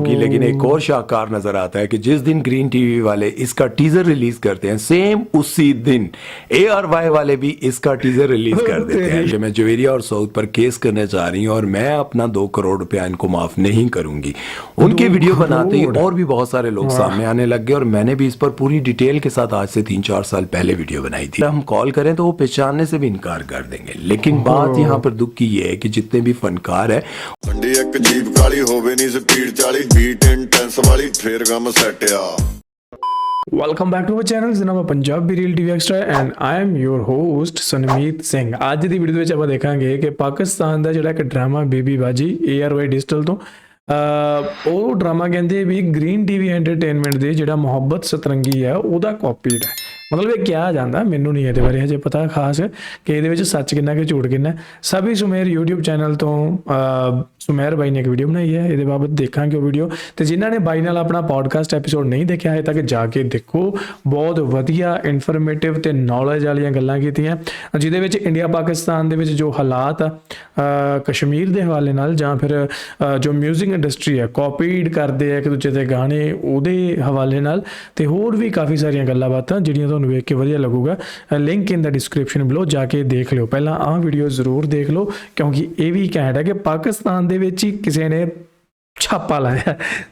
की। लेकिन एक और शाहकार नजर आता है कि जिस दिन ग्रीन टीवी वाले इसका टीजर रिलीज करते हैं, सेम उसी दिन ARY वाले भी इसका टीजर रिलीज कर देते हैं कि मैं जवेरिया और साउथ पर केस करने जा रही हूँ और मैं अपना 2 करोड़ रुपया इनको माफ नहीं करूंगी। उनके वीडियो बनाते ही और भी बहुत सारे लोग सामने आने लग गए और मैंने भी इस पर पूरी डिटेल के साथ आज से 3-4 साल पहले वीडियो बनाई थी। हम कॉल करें तो वो पहचानने से भी इनकार कर देंगे। लेकिन बात यहाँ पर दुख की ये है कि जितने भी फनकार है एक जीप काली होवे नहीं स्पीड 40 बीट इंटेंस वाली फिर गम सेट आ। Welcome back to our channel जिन्ना Punjabi reel TV extra and I am your host Sanmeet Singh. ਅੱਜ ਦੀ ਵੀਡੀਓ ਵਿੱਚ ਆਪਾਂ ਦੇਖਾਂਗੇ ਕਿ ਪਾਕਿਸਤਾਨ ਦਾ ਜਿਹੜਾ ਇੱਕ ਡਰਾਮਾ ਬੀਬੀ ਬਾਜੀ ARY ਡਿਜੀਟਲ ਤੋਂ ਉਹ ਡਰਾਮਾ ਕਹਿੰਦੇ ਵੀ ਗ੍ਰੀਨ ਟੀਵੀ ਐਂਟਰਟੇਨਮੈਂਟ ਦੇ ਜਿਹੜਾ ਮੁਹੱਬਤ ਸਤਰੰਗੀ ਹੈ ਉਹਦਾ ਕਾਪੀਡ ਹੈ। मतलब ये ਕਿਹਾ ਜਾਂਦਾ, ਮੈਨੂੰ ਨਹੀਂ ਇਹਦੇ ਬਾਰੇ ਹਜੇ ਪਤਾ ਖਾਸ ਕਿ ਇਹਦੇ ਵਿੱਚ ਸੱਚ ਕਿੰਨਾ ਕਿ ਝੂਠ ਕਿੰਨਾ। ਸਭੀ ਸੁਮੇਰ YouTube ਚੈਨਲ ਤੋਂ ਸੁਮੇਰ ਬਾਈ ਨੇ ਇੱਕ ਵੀਡੀਓ ਬਣਾਈ ਹੈ, ਇਹਦੇ ਬਾਬਤ ਦੇਖਾਂਗੇ ਉਹ ਵੀਡੀਓ। ਤੇ ਜਿਨ੍ਹਾਂ ਨੇ ਬਾਈ ਨਾਲ ਆਪਣਾ ਪੋਡਕਾਸਟ ਐਪੀਸੋਡ ਨਹੀਂ ਦੇਖਿਆ ਹਜੇ ਤੱਕ ਜਾ ਕੇ ਦੇਖੋ, ਬਹੁਤ ਵਧੀਆ ਇਨਫੋਰਮੇਟਿਵ ਤੇ ਨੌਲੇਜ ਵਾਲੀਆਂ ਗੱਲਾਂ ਕੀਤੀਆਂ ਜਿਹਦੇ ਵਿੱਚ ਇੰਡੀਆ ਪਾਕਿਸਤਾਨ ਦੇ ਵਿੱਚ ਜੋ ਹਾਲਾਤ ਆ ਕਸ਼ਮੀਰ ਦੇ ਹਵਾਲੇ ਨਾਲ ਜਾਂ ਫਿਰ ਜੋ ਮਿਊਜ਼ਿਕ ਇੰਡਸਟਰੀ ਹੈ ਕਾਪੀਡ ਕਰਦੇ ਆ ਇੱਕ ਦੂਜੇ ਦੇ ਗਾਣੇ ਉਹਦੇ ਹਵਾਲੇ ਨਾਲ ਤੇ ਹੋਰ ਵੀ ਕਾਫੀ ਸਾਰੀਆਂ ਗੱਲਾਂ ਬਾਤਾਂ ਜਿਹੜੀਆਂ ਤੁਹਾਨੂੰ ਵੇਖ ਕੇ ਵਧੀਆ ਲੱਗੂਗਾ। ਲਿੰਕ ਇਨ ਦਾ ਡਿਸਕ੍ਰਿਪਸ਼ਨ ਬਿਲੋ ਜਾ ਕੇ ਦੇਖ ਲਿਓ। ਪਹਿਲਾਂ ਆਹ ਵੀਡੀਓ ਜ਼ਰੂਰ ਦੇਖ ਲਓ ਕਿਉਂਕਿ ਇਹ ਵੀ ਘੈਂਟ ਹੈ ਕਿ ਪਾਕਿस्तान ਦੇ ਵਿੱਚ ਹੀ ਕਿਸੇ ਨੇ छापा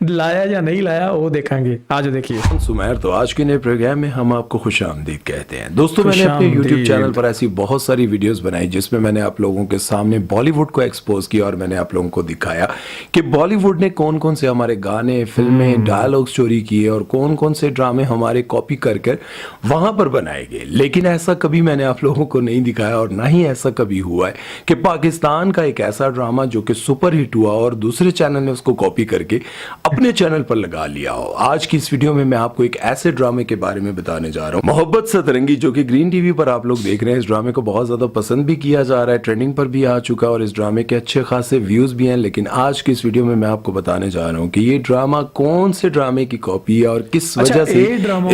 लाया या नहीं लाया वो देखेंगे। आज देखिए सुमेर, तो आज के नए प्रोग्राम में हम आपको खुशामदीद कहते हैं। दोस्तों, मैंने अपने YouTube चैनल पर ऐसी बहुत सारी वीडियोस बनाई जिसमें मैंने आप लोगों के सामने बॉलीवुड को एक्सपोज किया और मैंने आप लोगों को दिखाया कि बॉलीवुड ने कौन कौन से हमारे गाने, फिल्में, डायलॉग चोरी किए और कौन कौन से ड्रामे हमारे कॉपी कर कर वहां पर बनाए गए। लेकिन ऐसा कभी मैंने आप लोगों को नहीं दिखाया और ना ही ऐसा कभी हुआ है कि पाकिस्तान का एक ऐसा ड्रामा जो कि सुपर हिट हुआ और दूसरे चैनल ने उसको कॉपी करके अपने चैनल पर लगा लिया हो। आज की इस वीडियो में मैं आपको एक ऐसे ड्रामे के बारे में बताने जा रहा हूं, मोहब्बत सतरंगी, जो कि ग्रीन टीवी पर आप लोग देख रहे हैं। इस ड्रामे को बहुत ज्यादा पसंद भी किया जा रहा है, ट्रेंडिंग पर भी आ चुका है और इस ड्रामे के अच्छे खासे व्यूज भी हैं। लेकिन आज की इस वीडियो में मैं आपको बताने जा रहा हूं कि ये ड्रामा कौन से ड्रामे की कॉपी है और किस वजह से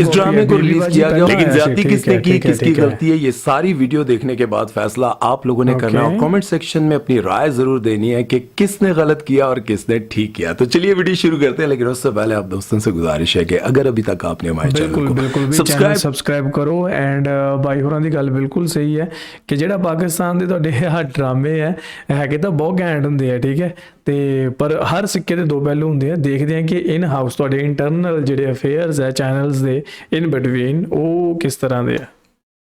इस ड्रामे को रिलीज किया गया, लेकिन ज्यादती किसने की, किसकी गलती है, ये सारी वीडियो देखने के बाद फैसला आप लोगों ने करना और कमेंट सेक्शन में अपनी राय जरूर देनी है कि किसने गलत किया और किसने ठीक किया। तो चलिए वीडियो शुरू करते हैं, लेकिन उससे पहले आप दोस्तों से गुजारिश है कि अगर अभी तक आपने हमारे चैनल को सब्सक्राइब करो एंड ਬਾਈ ਹੋਰਾਂ ਦੀ ਗੱਲ ਬਿਲਕੁਲ ਸਹੀ ਹੈ ਕਿ ਜਿਹੜਾ ਪਾਕਿਸਤਾਨ ਦੇ ਤੁਹਾਡੇ ਆਹ ਡਰਾਮੇ ਹੈਗੇ ਤਾਂ ਬਹੁਤ ਘੈਂਟ ਹੁੰਦੇ ਆ, ਠੀਕ ਹੈ, ਤੇ ਪਰ ਹਰ ਸਿੱਕੇ ਦੇ ਦੋ ਪਹਿਲੂ ਹੁੰਦੇ ਆ। ਦੇਖਦੇ ਆ ਕਿ ਇਨ ਹਾਊਸ ਤੁਹਾਡੇ ਇੰਟਰਨਲ ਜਿਹੜੇ ਅਫੇਅਰਸ ਹੈ ਚੈਨਲਸ ਦੇ ਇਨ ਬਿਟਵੀਨ ਉਹ ਕਿਸ ਤਰ੍ਹਾਂ ਦੇ ਆ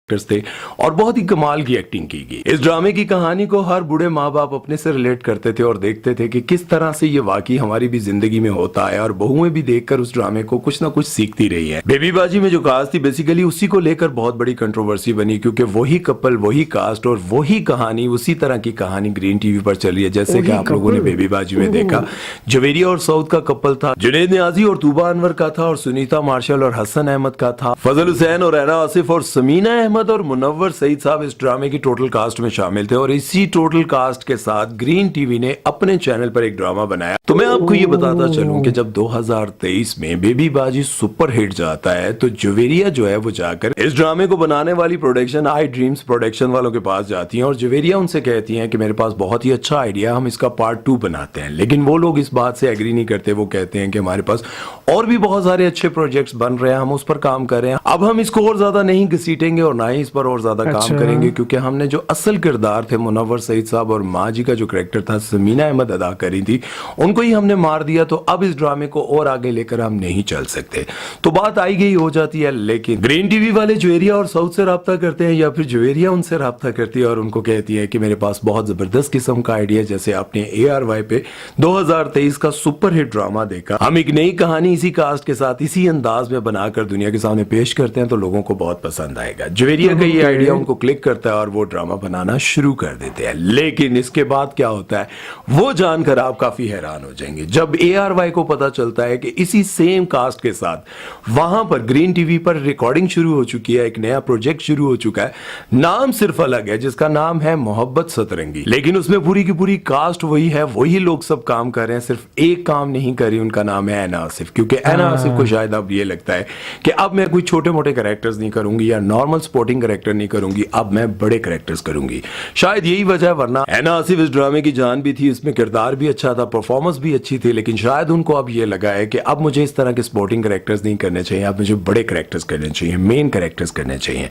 थे और बहुत ही कमाल की एक्टिंग की गई। इस ड्रामे की कहानी को हर बूढ़े माँ बाप अपने से रिलेट करते थे और देखते थे कि किस तरह से ये वाकई हमारी भी जिंदगी में होता है और बहुएं भी देखकर उस ड्रामे को कुछ ना कुछ सीखती रही है। बेबी बाजी में जो कास्ट थी बेसिकली उसी को लेकर बहुत बड़ी कंट्रोवर्सी बनी, क्योंकि वही कपल, वही कास्ट और वही कहानी, उसी तरह की कहानी ग्रीन टीवी पर चल रही है। जैसे कि आप लोगों ने बेबी बाजी में देखा, जवेरिया और साउथ का कपल था, जुनैद नियाजी और तूबा अनवर का था और सुनीता मार्शल और हसन अहमद का था, फजल हुसैन और रैना आसिफ और समीना अहमद और मुनव्वर सईद साहब इस ड्रामे की टोटल कास्ट में शामिल थे। और इसी टोटल कास्ट के साथ ग्रीन टीवी ने अपने चैनल पर एक ड्रामा बनाया। तो मैं आपको ये बताता चलूं कि जब 2023 में बेबी बाजी सुपर हिट जाता है तो जवेरिया जो है वो जाकर इस ड्रामे को बनाने वाली प्रोडक्शन आई ड्रीम्स प्रोडक्शन वालों के पास जाती हैं और जवेरिया उनसे कहती हैं कि मेरे पास बहुत ही अच्छा आइडिया, हम इसका पार्ट 2 बनाते हैं। लेकिन वो लोग इस बात से एग्री नहीं करते। वो कहते हैं कि हमारे पास और भी बहुत सारे अच्छे प्रोजेक्ट्स बन रहे हैं, हम उस पर काम कर रहे हैं, अब हम इसको और ज्यादा नहीं घसीटेंगे और ना ही इस पर और ज्यादा काम करेंगे, क्योंकि हमने जो असल किरदार थे मुनव्वर सईद साहब और माँ जी का जो कैरेक्टर था समीना अहमद अदा करी थी, उनको ही हमने मार दिया। तो अब इस ड्रामे को और आगे लेकर हम नहीं चल सकते। तो बात आई गई हो जाती है। लेकिन ग्रीन टीवी वाले जवेरिया और साउथ से राब्ता करते हैं या फिर जवेरिया उनसे राब्ता करती है और उनको कहती है कि मेरे पास बहुत जबरदस्त किस्म का आइडिया, जैसे आपने ARY पे 2023 का सुपर हिट ड्रामा देखा, हम एक नई कहानी इसी कास्ट के साथ इसी अंदाज में बनाकर दुनिया के सामने पेश करते हैं तो लोगों को बहुत पसंद आएगा। जवेरिया का ये आइडिया उनको क्लिक करता है और वो ड्रामा बनाना शुरू कर देते हैं। लेकिन इसके बाद क्या होता है वो जानकर आप काफी हैरान हो जाएंगे जब ARY को पता चलता है कि इसी सेम कास्ट के साथ वहां पर ग्रीन टीवी पर रिकॉर्डिंग शुरू हो चुकी है, एक नया प्रोजेक्ट शुरू हो चुका है, नाम सिर्फ अलग है जिसका नाम है मोहब्बत सतरंगी। लेकिन उसमें पूरी की पूरी कास्ट वही है, वही लोग सब काम कर रहे हैं, सिर्फ एक काम नहीं कर रही, उनका नाम है ऐना आसिफ। क्योंकि ऐना आसिफ को शायद अब ये लगता है कि अब मैं कोई छोटे मोटे कैरेक्टर्स नहीं करूंगी या नॉर्मल सपोर्टिंग कैरेक्टर नहीं करूंगी, अब मैं बड़े कैरेक्टर्स करूंगी। शायद यही वजह है, वरना ऐना आसिफ इस ड्रामे की जान भी थी, इसमें किरदार भी अच्छा था, परफॉर्मेंस भी अच्छी थी, लेकिन शायद उनको अब ये लगा है कि अब मुझे इस तरह के सपोर्टिंग कैरेक्टर्स नहीं करने चाहिए, अब मुझे बड़े कैरेक्टर्स करने चाहिए, मेन कैरेक्टर्स करने चाहिए।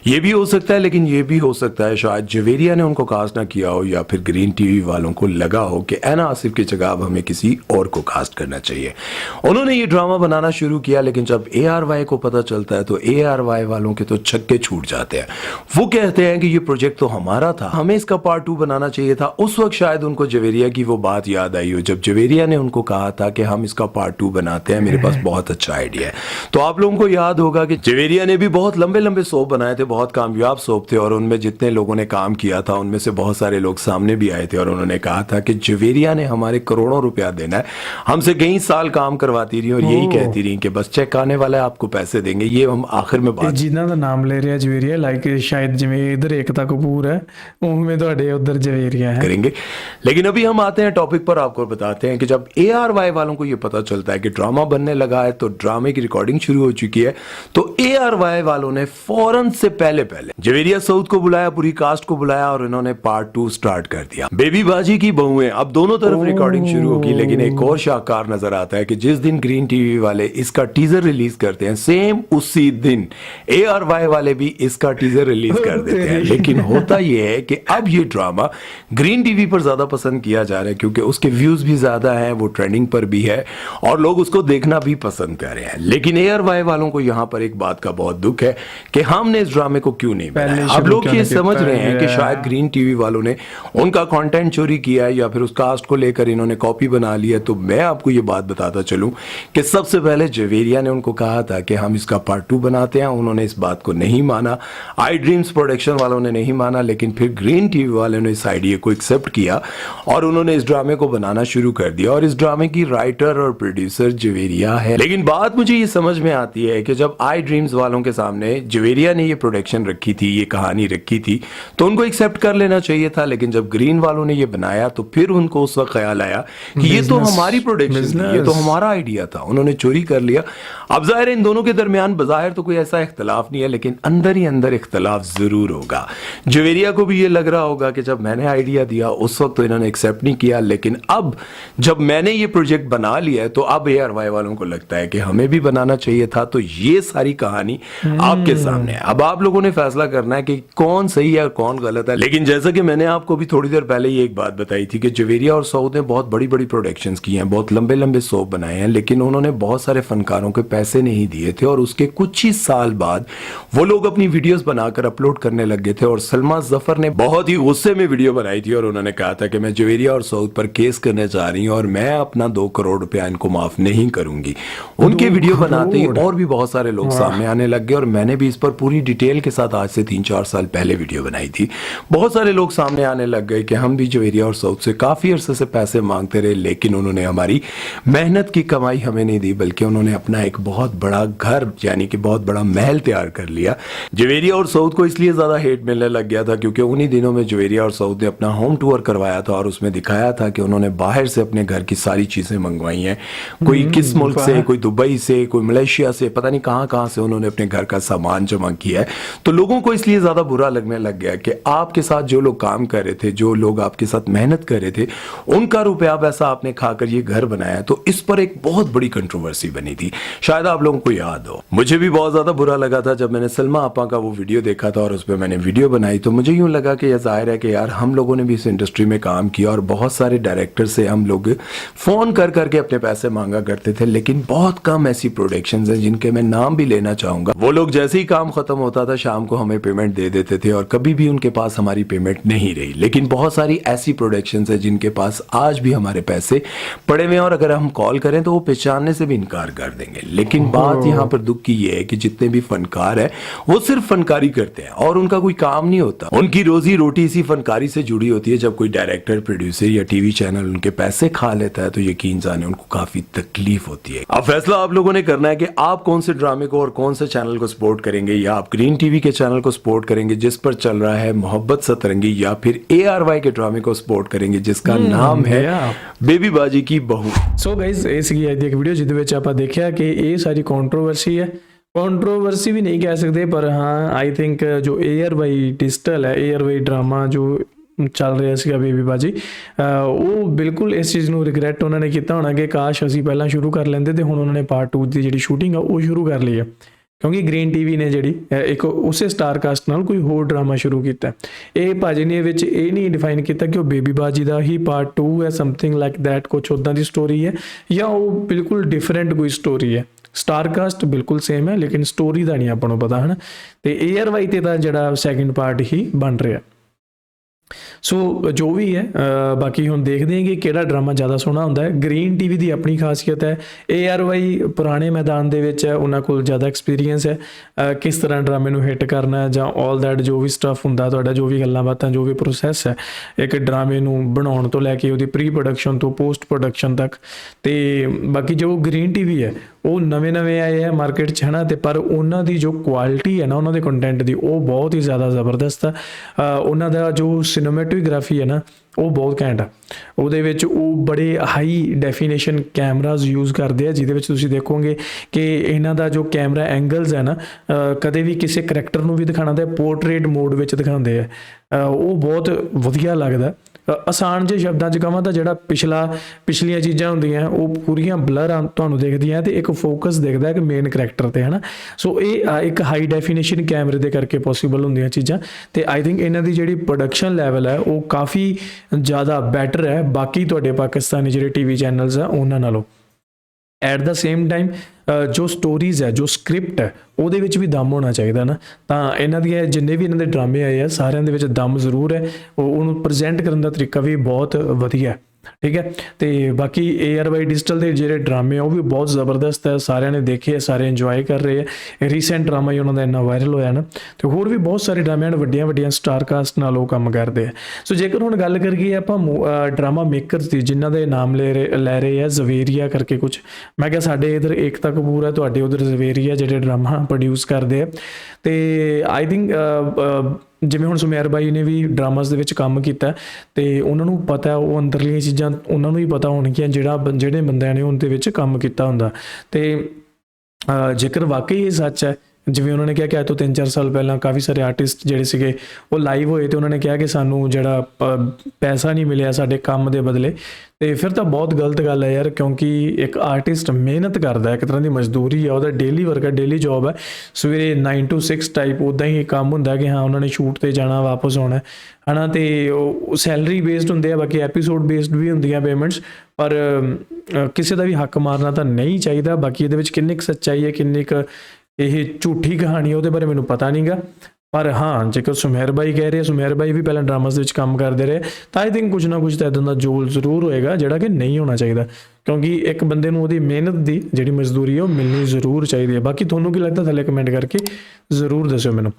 ये भी हो सकता है, लेकिन ये भी हो सकता है शायद जवेरिया ने उनको कास्ट ना किया हो, या फिर ग्रीन टीवी वालों को लगा हो कि ऐना आसिफ की जगह अब हमें किसी और को कास्ट करना चाहिए। उन्होंने ये ड्रामा बनाना शुरू किया, लेकिन जब ARY को पता चलता है तो ARY वालों के तो छक्के छूट जाते हैं। वो कहते हैं कि ये प्रोजेक्ट तो हमारा था, हमें इसका पार्ट 2 बनाना चाहिए था। उस वक्त शायद उनको जवेरिया की वो बात याद आई हो, जब जवेरिया ने उनको कहा था कि हम इसका पार्ट 2 बनाते हैं, मेरे पास बहुत अच्छा आइडिया है। तो आप लोगों को याद होगा कि जवेरिया ने भी बहुत लंबे लंबे सोप बनाए थे, बहुत कामयाब सोप थे, और उनमें जितने लोगों ने काम किया था उनमें से बहुत सारे लोग सामने भी आए थे, और उन्होंने कहा था कि जवेरिया ने हमारे करोड़ों रुपया देना है, हमसे कई साल काम करवाती रही और यही कहती रही कि बस चेक आने वाला है, आपको पैसे देंगे। ये हम आखिर में बात जिन्हों का नाम ले रहा जवेरिया, लाइक शायद जिवें इधर एकता कपूर है, उनमें ਤੁਹਾਡੇ उधर जवेरिया है। करेंगे। लेकिन अभी हम आते हैं टॉपिक पर, आपको बताते हैं कि जब ARY वालों को ये पता चलता है कि ड्रामा बनने लगा है, तो ड्रामे की रिकॉर्डिंग शुरू हो चुकी है, तो ARY वालों ने फौरन से पहले जवेरिया सऊद को बुलाया, पूरी कास्ट को बुलाया, और इन्होंने पार्ट 2 स्टार्ट कर दिया। बेबी बाजी की बहुएं, अब दोनों तरफ रिकॉर्डिंग शुरू होगी, लेकिन एक और शाहकार नजर आता है कि जिस दिन ग्रीन टीवी वाले इसका टीजर रिलीज करते हैं, सेम उसी दिन ARY वाले भी इसका टीजर रिलीज कर देते हैं। लेकिन होता यह है कि अब ये ड्रामा ग्रीन टीवी पर ज्यादा पसंद किया जा रहा है, क्योंकि उसके व्यूज भी ज्यादा हैं, वो ट्रेंडिंग पर भी है, और लोग उसको देखना भी पसंद कर रहे हैं। लेकिन ARY वालों को यहां पर एक बात का बहुत दुख है कि हमने इस ड्रामे को क्यों नहीं बनाया। अब लोग ये समझ रहे हैं कि शायद ग्रीन टीवी वालों ने उनका कंटेंट चोरी किया है, या फिर उस कास्ट को लेकर इन्होंने कॉपी बना लिया। तो मैं आपको ये बात बताता चलूं कि सबसे पहले जवेरिया ने उनको कहा था कि हम इसका पार्ट 2 बनाते हैं, उन्होंने इस बात को नहीं माना, आई ड्रीम्स प्रोडक्शन वालों ने नहीं माना, लेकिन फिर ग्रीन टीवी वालों ने इस आइडिया को एक्सेप्ट किया और उन्होंने इस ड्रामे को बनाना शुरू कर दिया, और इस ड्रामे की राइटर और प्रोड्यूसर जवेरिया है। लेकिन बात मुझे ये समझ में आती है कि जब आई ड्रीम्स वालों के सामने जवेरिया ने ये प्रोडक्शन रखी थी, ये कहानी रखी थी, तो उनको एक्सेप्ट कर लेना चाहिए था। लेकिन जब ग्रीन वालों ने ये बनाया, तो फिर उनको उस वक्त ख्याल आया कि ये तो हमारी प्रोडक्शन थी, ये तो हमारा आइडिया था, उन्होंने चोरी कर लिया। अब जाहिर है इन दोनों के दरमियान बजाहिर तो कोई ऐसा इख्तलाफ नहीं है, लेकिन अंदर ही अंदर इख्तलाफ जरूर होगा। जवेरिया को भी ये लग रहा होगा कि जब मैंने आइडिया दिया उस वक्त तो इन्होंने एक्सेप्ट नहीं किया, लेकिन अब जब मैंने ये प्रोजेक्ट बना लिया है, तो अब ARY वालों को लगता है कि हमें भी बनाना चाहिए था। तो ये सारी कहानी आपके सामने है, अब आप लोगों ने फैसला करना है कि कौन सही है और कौन गलत है। लेकिन जैसा कि मैंने आपको भी थोड़ी देर पहले ये एक बात बताई थी कि जवेरिया और सऊद ने बहुत बड़ी बड़ी प्रोडक्शंस की हैं, बहुत लंबे लंबे सोप बनाए हैं, लेकिन उन्होंने बहुत सारे फनकारों के पैसे नहीं दिए थे, और उसके कुछ ही साल बाद वो लोग अपनी वीडियोस बनाकर अपलोड करने लग गए थे। और सलमा जफर ने बहुत ही गुस्से में वीडियो बनाई थी, और उन्होंने कहा था कि मैं जवेरिया और सऊद पर केस करने जा रही हूं, और मैं अपना 2 करोड़ रुपया इनको माफ नहीं करूंगी। उनके वीडियो बनाते ही और भी बहुत सारे लोग सामने आने लग गए, और मैंने भी इस पर पूरी डिटेल के साथ आज से 3-4 साल पहले वीडियो बनाई थी। बहुत सारे लोग सामने आने लग गए कि हम भी जवेरिया और सऊद से काफी अरसे से पैसे मांगते रहे, लेकिन उन्होंने हमारी मेहनत की कमाई हमें नहीं दी, बल्कि उन्होंने अपना एक बहुत बड़ा घर, यानी कि बहुत बड़ा महल तैयार कर लिया। जवेरिया और सऊद को इसलिए ज्यादा हेट मिलने लग गया था क्योंकि उन्हीं दिनों में जवेरिया और सऊद ने अपना होम टूर करवाया था, और उसमें दिखाया था कि उन्होंने बाहर से अपने घर की सारी चीजें मंगवाई हैं। कोई किस मुल्क से, कोई दुबई से, कोई मलेशिया से, पता नहीं कहां से उन्होंने अपने घर का सामान जमा किया है। तो लोगों को इसलिए ज्यादा बुरा लगने लग गया कि आपके साथ जो लोग काम कर रहे थे, जो लोग आपके साथ मेहनत कर रहे थे, उनका रुपया पैसा आपने खाकर ये घर बनाया। तो इस पर एक बहुत बड़ी कंट्रोवर्सी बनी थी, शायद आप लोगों को याद हो। मुझे भी बहुत ज्यादा बुरा लगा था जब मैंने सलमा आपा का वो वीडियो देखा था और उस पर मैंने वीडियो बनाई। तो मुझे यूं लगा कि यह जाहिर है कि यार हम लोगों ने भी इस इंडस्ट्री में काम किया, और बहुत सारे डायरेक्टर से हम लोग फोन कर करके अपने पैसे मांगा करते थे, लेकिन बहुत कम ऐसी प्रोडक्शंस हैं जिनके मैं नाम भी लेना चाहूंगा। वो लोग जैसे ही काम खत्म होता था शाम को हमें पेमेंट दे देते थे, और कभी भी उनके पास हमारी पेमेंट नहीं रही। लेकिन बहुत सारी ऐसी प्रोडक्शंस हैं जिनके पास आज भी हमारे पैसे पड़े हुए हैं, और अगर हम कॉल करें तो वो पहचानने से भी इनकार कर देंगे। लेकिन बात यहाँ पर दुख की ये है कि जितने भी फनकार है वो सिर्फ फनकारी करते हैं और उनका कोई काम नहीं होता। उनकी रोजी रोटी इसी फनकारी से जुड़ी होती है। जब कोई डायरेक्टर, प्रोड्यूसर या टीवी चैनल उनके पैसे खा लेता है तो यकीन जाने उनको काफी तकलीफ होती है। अब फैसला आप लोगों ने करना है कि आप कौन से ड्रामे को और कौन से चैनल को सपोर्ट करेंगे, या आप ग्रीन टीवी के चैनल को सपोर्ट करेंगे जिस पर चल रहा है मोहब्बत सतरंगी, या फिर ARY के ड्रामे को सपोर्ट करेंगे जिसका नाम है बेबी बाजी की बहू। सो गाइस, ਇਹ ਸੀਗੀ ਅੱਜ ਦੀ ਇੱਕ ਵੀਡੀਓ ਜਿਹਦੇ ਵਿੱਚ ਆਪਾਂ ਦੇਖਿਆ ਕਿ ਇਹ ਸਾਰੀ ਕੰਟਰੋਵਰਸੀ ਹੈ कंट्रोवर्सी भी नहीं कह सकते, पर हाँ आई थिंक जो एयरवाई डिजिटल है, एयरवाई ड्रामा जो ਚੱਲ ਰਿਹਾ ਸੀਗਾ ਬੇਬੀ ਬਾਜੀ, ਉਹ ਬਿਲਕੁਲ ਇਸ ਚੀਜ਼ ਨੂੰ ਰਿਗਰੈਟ ਉਹਨਾਂ ਨੇ ਕੀਤਾ ਹੋਣਾ ਕਿ ਕਾਸ਼ ਅਸੀਂ ਪਹਿਲਾਂ ਸ਼ੁਰੂ ਕਰ ਲੈਂਦੇ ਤੇ ਹੁਣ ਉਹਨਾਂ ਨੇ ਪਾਰਟ 2 ਦੀ ਜਿਹੜੀ ਸ਼ੂਟਿੰਗ ਆ ਉਹ ਸ਼ੁਰੂ ਕਰ ਲਈ ਹੈ, ਕਿਉਂਕਿ ਗ੍ਰੀਨ ਟੀਵੀ ਨੇ ਜਿਹੜੀ ਇੱਕ ਉਸੇ ਸਟਾਰ ਕਾਸਟ ਨਾਲ ਕੋਈ ਹੋਰ ਡਰਾਮਾ ਸ਼ੁਰੂ ਕੀਤਾ। ਇਹ ਭਾਜੀ ਨੇ ਵਿੱਚ ਇਹ ਨਹੀਂ ਡਿਫਾਈਨ ਕੀਤਾ ਕਿ ਉਹ ਬੇਬੀ ਬਾਜੀ ਦਾ ਹੀ ਪਾਰਟ 2 ਹੈ, ਸਮਥਿੰਗ ਲਾਈਕ ਦੈਟ, ਕੁਛ ਉੱਦਾਂ ਦੀ ਸਟੋਰੀ ਹੈ ਜਾਂ ਉਹ ਬਿਲਕੁਲ ਡਿਫਰੈਂਟ ਕੋਈ ਸਟੋਰੀ ਹੈ। ਸਟਾਰ ਕਾਸਟ ਬਿਲਕੁਲ ਸੇਮ ਹੈ, ਲੇਕਿਨ ਸਟੋਰੀ ਦਾ ਨਹੀਂ ਆਪਾਂ ਨੂੰ ਪਤਾ ਹੈ ਨਾ। ਤੇ 에ਅਰਵਾਈ ਤੇ ਤਾਂ ਜਿਹੜਾ ਸੈਕਿੰਡ ਪਾਰਟ ਹੀ ਬਣ ਰਿਹਾ। ਸੋ ਜੋ ਵੀ ਹੈ ਬਾਕੀ ਹੁਣ ਦੇਖਦੇ ਹਾਂ ਕਿ ਕਿਹੜਾ ਡਰਾਮਾ ਜ਼ਿਆਦਾ ਸੋਹਣਾ ਹੁੰਦਾ ਹੈ। ਗ੍ਰੀਨ ਟੀਵੀ ਦੀ ਆਪਣੀ ਖਾਸੀਅਤ ਹੈ, ARY ਪੁਰਾਣੇ ਮੈਦਾਨ ਦੇ ਵਿੱਚ ਹੈ, ਉਹਨਾਂ ਕੋਲ ਜ਼ਿਆਦਾ ਐਕਸਪੀਰੀਅੰਸ ਹੈ ਕਿਸ ਤਰ੍ਹਾਂ ਡਰਾਮੇ ਨੂੰ ਹਿੱਟ ਕਰਨਾ ਹੈ ਜਾਂ ਆਲ ਦੈਟ ਜੋ ਵੀ ਸਟੱਫ ਹੁੰਦਾ ਤੁਹਾਡਾ, ਜੋ ਵੀ ਗੱਲਾਂ ਬਾਤਾਂ, ਜੋ ਵੀ ਪ੍ਰੋਸੈਸ ਹੈ ਇੱਕ ਡਰਾਮੇ ਨੂੰ ਬਣਾਉਣ ਤੋਂ ਲੈ ਕੇ ਉਹਦੀ ਪ੍ਰੀ ਪ੍ਰੋਡਕਸ਼ਨ ਤੋਂ ਪੋਸਟ ਪ੍ਰੋਡਕਸ਼ਨ ਤੱਕ। ਤੇ ਬਾਕੀ ਜੋ ਗ੍ਰੀਨ ਟੀਵੀ ਹੈ ਉਹ ਨਵੇਂ ਆਏ ਹੈ ਮਾਰਕੀਟ 'ਚ ਹੈ ਨਾ, ਤੇ ਪਰ ਉਹਨਾਂ ਦੀ ਜੋ ਕੁਆਲਿਟੀ ਹੈ ਨਾ ਉਹਨਾਂ ਦੇ ਕੰਟੈਂਟ ਦੀ ਉਹ ਬਹੁਤ ਹੀ ਜ਼ਿਆਦਾ ਜ਼ਬਰਦਸਤ ਹੈ। ਉਹਨਾਂ ਦਾ ਜੋ ਸਿਨੇਮੈਟੋਗ੍ਰਾਫੀ ਹੈ ਨਾ ਉਹ ਬਹੁਤ ਘੈਂਟ ਆ। ਉਹਦੇ ਵਿੱਚ ਉਹ ਬੜੇ ਹਾਈ ਡੈਫੀਨੇਸ਼ਨ ਕੈਮਰਾਜ਼ ਯੂਜ਼ ਕਰਦੇ ਆ, ਜਿਹਦੇ ਵਿੱਚ ਤੁਸੀਂ ਦੇਖੋਗੇ ਕਿ ਇਹਨਾਂ ਦਾ ਜੋ ਕੈਮਰਾ ਐਂਗਲਸ ਹੈ ਨਾ ਕਦੇ ਵੀ ਕਿਸੇ ਕਰੈਕਟਰ ਨੂੰ ਵੀ ਦਿਖਾਉਣਾ ਤਾਂ ਪੋਰਟਰੇਟ ਮੋਡ ਵਿੱਚ ਦਿਖਾਉਂਦੇ ਆ। ਉਹ ਬਹੁਤ ਵਧੀਆ ਲੱਗਦਾ। ਆਸਾਨ ਜਿਹੇ ਸ਼ਬਦਾਂ 'ਚ ਕਹਾਂ ਤਾਂ ਜਿਹੜਾ ਪਿਛਲੀਆਂ ਚੀਜ਼ਾਂ ਹੁੰਦੀਆਂ ਉਹ ਪੂਰੀਆਂ ਬਲਰ ਤੁਹਾਨੂੰ ਦਿਖਦੀਆਂ ਤੇ ਇੱਕ ਫੋਕਸ ਦਿਖਦਾ ਕਿ ਮੇਨ ਕਰੈਕਟਰ ਤੇ ਹੈ ਨਾ। ਸੋ ਇਹ ਇੱਕ ਹਾਈ ਡੈਫੀਨੇਸ਼ਨ ਕੈਮਰੇ ਦੇ ਕਰਕੇ ਪੋਸੀਬਲ ਹੁੰਦੀਆਂ ਚੀਜ਼ਾਂ। ਤੇ ਆਈ ਥਿੰਕ ਇਹਨਾਂ ਦੀ ਜਿਹੜੀ ਪ੍ਰੋਡਕਸ਼ਨ ਲੈਵਲ ਹੈ ਉਹ ਕਾਫੀ ਜ਼ਿਆਦਾ ਬੈਟਰ ਹੈ ਬਾਕੀ ਤੁਹਾਡੇ ਪਾਕਿਸਤਾਨੀ ਜਿਹੜੇ ਟੀਵੀ ਚੈਨਲਸ ਆ ਉਹਨਾਂ ਨਾਲੋਂ। ਐਟ ਦਾ ਸੇਮ ਟਾਈਮ ਜੋ ਸਟੋਰੀਜ਼ ਹੈ, ਜੋ ਸਕ੍ਰਿਪਟ ਹੈ ਉਹਦੇ ਵਿੱਚ ਵੀ ਦਮ ਹੋਣਾ ਚਾਹੀਦਾ ਨਾ। ਤਾਂ ਇਹਨਾਂ ਦੀਆਂ ਜਿੰਨੇ ਵੀ ਇਹਨਾਂ ਦੇ ਡਰਾਮੇ ਆਏ ਆ ਸਾਰਿਆਂ ਦੇ ਵਿੱਚ ਦਮ ਜ਼ਰੂਰ ਹੈ, ਉਹਨੂੰ ਪ੍ਰੈਜ਼ੈਂਟ ਕਰਨ ਦਾ ਤਰੀਕਾ ਵੀ ਬਹੁਤ ਵਧੀਆ ਹੈ। ਠੀਕ ਹੈ। ਤੇ ਬਾਕੀ ARY ਡਿਜੀਟਲ ਦੇ ਜਿਹੜੇ ਡਰਾਮੇ ਆ ਉਹ ਵੀ ਬਹੁਤ ਜ਼ਬਰਦਸਤ ਹੈ, ਸਾਰਿਆਂ ਨੇ ਦੇਖੇ, ਸਾਰੇ ਇੰਜੋਏ ਕਰ ਰਹੇ ਹੈ। ਰੀਸੈਂਟ ਡਰਾਮਾ ਹੀ ਉਹਨਾਂ ਦਾ ਇੰਨਾ ਵਾਇਰਲ ਹੋਇਆ ਨਾ, ਤੇ ਹੋਰ ਵੀ ਬਹੁਤ ਸਾਰੇ ਡਰਾਮੇ ਹਨ, ਵੱਡੀਆਂ ਸਟਾਰ ਕਾਸਟ ਨਾਲ ਉਹ ਕੰਮ ਕਰਦੇ ਆ। ਸੋ ਜੇਕਰ ਹੁਣ ਗੱਲ ਕਰੀਏ ਆਪਾਂ ਡਰਾਮਾ ਮੇਕਰਸ ਦੀ ਜਿਨ੍ਹਾਂ ਦੇ ਨਾਮ ਲੈ ਰਹੇ ਆ, ਜ਼ਵੇਰੀਆ ਕਰਕੇ ਕੁਝ, ਮੈਂ ਕਿਹਾ ਸਾਡੇ ਇਧਰ ਏਕਤਾ ਕਪੂਰ ਹੈ, ਤੁਹਾਡੇ ਉਧਰ ਜ਼ਵੇਰੀਆ ਜਿਹੜੇ ਡਰਾਮਾ ਪ੍ਰੋਡਿਊਸ ਕਰਦੇ ਆ। ਤੇ ਆਈ ਥਿੰਕ ਜਿਵੇਂ ਹੁਣ ਸੁਮੇਰ ਬਾਈ ਨੇ ਵੀ ਡਰਾਮਾਸ ਦੇ ਵਿੱਚ ਕੰਮ ਕੀਤਾ ਤੇ ਉਹਨਾਂ ਨੂੰ ਪਤਾ, ਉਹ ਅੰਦਰਲੀਆਂ ਚੀਜ਼ਾਂ ਉਹਨਾਂ ਨੂੰ ਹੀ ਪਤਾ ਹੋਣਗੀਆਂ ਜਿਹੜੇ ਬੰਦਿਆਂ ਨੇ ਉਹਦੇ ਵਿੱਚ ਕੰਮ ਕੀਤਾ ਹੁੰਦਾ। ਤੇ ਜੇਕਰ ਵਾਕਈ ਇਹ ਸੱਚ ਹੈ, ਜਿਵੇਂ ਉਹਨਾਂ ਨੇ ਕਿਹਾ ਕਿ ਅੱਜ ਤੋਂ 3-4 ਸਾਲ ਪਹਿਲਾਂ ਕਾਫੀ ਸਾਰੇ ਆਰਟਿਸਟ ਜਿਹੜੇ ਸੀਗੇ ਉਹ ਲਾਈਵ ਹੋਏ ਤੇ ਉਹਨਾਂ ਨੇ ਕਿਹਾ ਕਿ ਸਾਨੂੰ ਜਿਹੜਾ ਪੈਸਾ ਨਹੀਂ ਮਿਲਿਆ ਸਾਡੇ ਕੰਮ ਦੇ ਬਦਲੇ, ਤੇ ਫਿਰ ਤਾਂ ਬਹੁਤ ਗਲਤ ਗੱਲ ਹੈ ਯਾਰ, ਕਿਉਂਕਿ ਇੱਕ ਆਰਟਿਸਟ ਮਿਹਨਤ ਕਰਦਾ, ਇੱਕ ਤਰ੍ਹਾਂ ਦੀ ਮਜ਼ਦੂਰੀ ਹੈ, ਉਹਦਾ ਡੇਲੀ ਵਰਕ ਹੈ, ਡੇਲੀ ਜੋਬ ਹੈ, ਸਵੇਰੇ 9 to 6 ਟਾਈਪ ਉੱਦਾਂ ਹੀ ਕੰਮ ਹੁੰਦਾ ਕਿ ਹਾਂ ਉਹਨਾਂ ਨੇ ਸ਼ੂਟ ਤੇ ਜਾਣਾ, ਵਾਪਸ ਆਉਣਾ ਹੈ ਨਾ। ਤੇ ਉਹ ਸੈਲਰੀ ਬੇਸਡ ਹੁੰਦੇ ਆ, ਬਾਕੀ ਐਪੀਸੋਡ ਬੇਸਡ ਵੀ ਹੁੰਦੀਆਂ ਪੇਮੈਂਟਸ, ਪਰ ਕਿਸੇ ਦਾ ਵੀ ਹੱਕ ਮਾਰਨਾ ਤਾਂ ਨਹੀਂ ਚਾਹੀਦਾ। ਬਾਕੀ ਇਹਦੇ ਵਿੱਚ ਕਿੰਨੀ ਕੁ ਸੱਚਾਈ ਹੈ, ਕਿੰਨੀ ਕੁ ਇਹ ਝੂਠੀ ਕਹਾਣੀ ਉਹਦੇ ਬਾਰੇ ਮੈਨੂੰ ਪਤਾ ਨਹੀਂਗਾ। ਪਰ ਹਾਂ ਜੇਕਰ ਸੁਮੇਰ ਬਾਈ ਕਹਿ ਰਹੇ, ਸੁਮੇਰ ਬਾਈ ਵੀ ਪਹਿਲਾਂ ਡਰਾਮਾਸ ਦੇ ਵਿੱਚ ਕੰਮ ਕਰਦੇ ਰਹੇ, ਤਾਂ ਆਈ ਥਿੰਕ ਕੁਝ ਨਾ ਕੁਝ ਤਾਂ ਇੱਦਾਂ ਦਾ ਜੋਲ ਜ਼ਰੂਰ ਹੋਏਗਾ ਜਿਹੜਾ ਕਿ ਨਹੀਂ ਹੋਣਾ ਚਾਹੀਦਾ, ਕਿਉਂਕਿ ਇੱਕ ਬੰਦੇ ਨੂੰ ਉਹਦੀ ਮਿਹਨਤ ਦੀ ਜਿਹੜੀ ਮਜ਼ਦੂਰੀ ਹੈ ਉਹ ਮਿਲਣੀ ਜ਼ਰੂਰ ਚਾਹੀਦੀ ਹੈ। ਬਾਕੀ ਤੁਹਾਨੂੰ ਕੀ ਲੱਗਦਾ ਥੱਲੇ ਕਮੈਂਟ ਕਰਕੇ ਜ਼ਰੂਰ ਦੱਸਿਓ ਮੈਨੂੰ।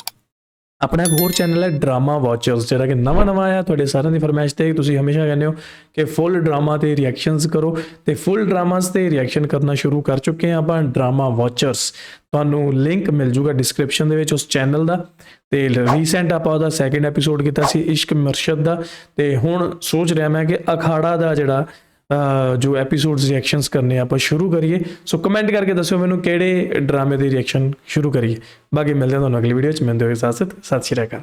ਆਪਣਾ ਇੱਕ ਹੋਰ ਚੈਨਲ ਹੈ ਡਰਾਮਾ ਵਾਚਰਸ, ਜਿਹੜਾ ਕਿ ਨਵਾਂ ਆਇਆ, ਤੁਹਾਡੇ ਸਾਰਿਆਂ ਦੀ ਫਰਮਾਇਸ਼ ਤੇ ਤੁਸੀਂ ਹਮੇਸ਼ਾ ਕਹਿੰਦੇ ਹੋ ਕਿ ਫੁੱਲ ਡਰਾਮਾ ਤੇ ਰਿਐਕਸ਼ਨਸ ਕਰੋ, ਤੇ ਫੁੱਲ ਡਰਾਮਾਸ ਤੇ ਰਿਐਕਸ਼ਨ ਕਰਨਾ ਸ਼ੁਰੂ ਕਰ ਚੁੱਕੇ ਹਾਂ ਆਪਾਂ। ਡਰਾਮਾ ਵਾਚਰਸ, ਤੁਹਾਨੂੰ ਲਿੰਕ ਮਿਲ ਜੂਗਾ ਡਿਸਕ੍ਰਿਪਸ਼ਨ ਦੇ ਵਿੱਚ ਉਸ ਚੈਨਲ ਦਾ। ਤੇ ਰੀਸੈਂਟ ਆਪਾਂ ਉਹਦਾ ਸੈਕਿੰਡ ਐਪੀਸੋਡ ਕੀਤਾ ਸੀ ਇਸ਼ਕ ਮਰਸ਼ਦ ਦਾ, ਤੇ ਹੁਣ ਸੋਚ ਰਿਹਾ ਮੈਂ ਕਿ ਅਖਾੜਾ ਦਾ ਜਿਹੜਾ ਜੋ ਐਪੀਸੋਡਸ ਰਿਐਕਸ਼ਨਸ ਕਰਨੇ ਆਪਾਂ ਸ਼ੁਰੂ ਕਰੀਏ। ਸੋ ਕਮੈਂਟ ਕਰਕੇ ਦੱਸਿਓ ਮੈਨੂੰ ਕਿਹੜੇ ਡਰਾਮੇ ਦੀ ਰਿਐਕਸ਼ਨ ਸ਼ੁਰੂ ਕਰੀਏ। ਬਾਕੀ ਮਿਲਦੇ ਹਾਂ ਤੁਹਾਨੂੰ ਅਗਲੀ ਵੀਡੀਓ 'ਚ। ਮਿਲਦੇ ਹੋਏ ਸਤਿ ਸ਼੍ਰੀ ਅਕਾਲ।